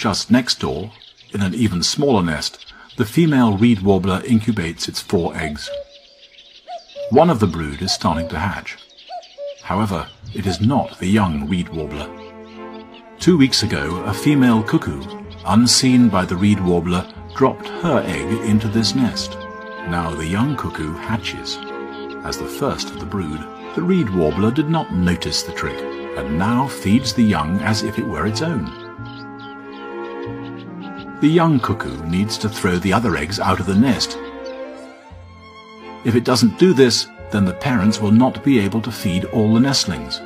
Just next door, in an even smaller nest, the female reed warbler incubates its 4 eggs. One of the brood is starting to hatch. However, it is not the young reed warbler. 2 weeks ago, a female cuckoo, unseen by the reed warbler, dropped her egg into this nest. Now the young cuckoo hatches. As the first of the brood, the reed warbler did not notice the trick, and now feeds the young as if it were its own. The young cuckoo needs to throw the other eggs out of the nest. If it doesn't do this, then the parents will not be able to feed all the nestlings.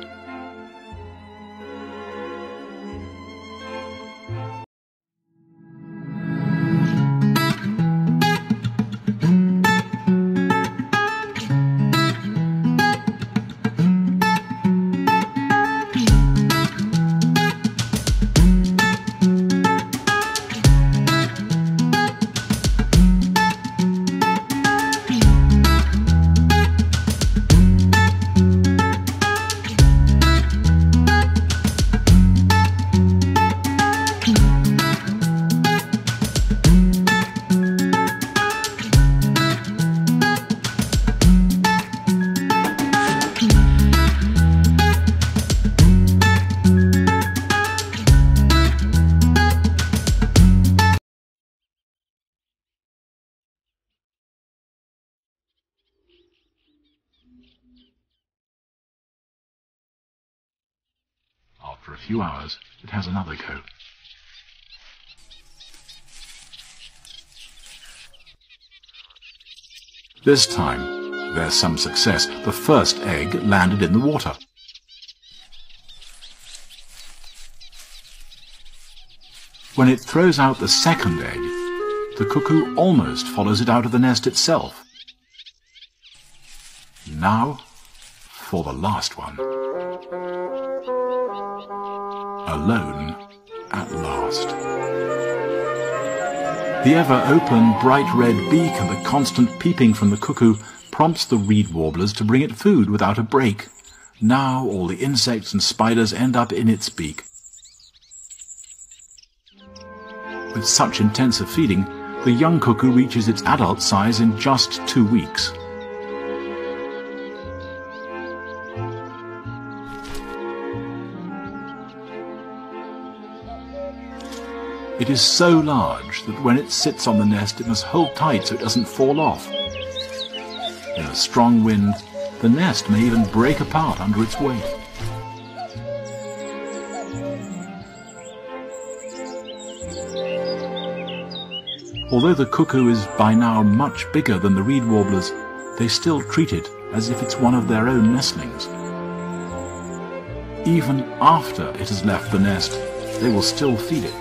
After a few hours, it has another go. This time, there's some success. The first egg landed in the water. When it throws out the second egg, the cuckoo almost follows it out of the nest itself. Now, for the last one. Alone at last. The ever-open, bright red beak and the constant peeping from the cuckoo prompts the reed warblers to bring it food without a break. Now all the insects and spiders end up in its beak. With such intensive feeding, the young cuckoo reaches its adult size in just 2 weeks. It is so large that when it sits on the nest it must hold tight so it doesn't fall off. In a strong wind, the nest may even break apart under its weight. Although the cuckoo is by now much bigger than the reed warblers, they still treat it as if it's one of their own nestlings. Even after it has left the nest, they will still feed it.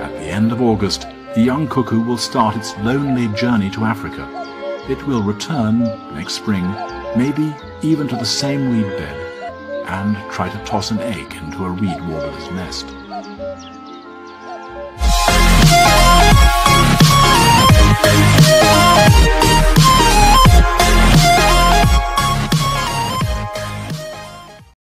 At the end of August, the young cuckoo will start its lonely journey to Africa. It will return next spring, maybe even to the same reed bed, and try to toss an egg into a reed warbler's nest. Yeah.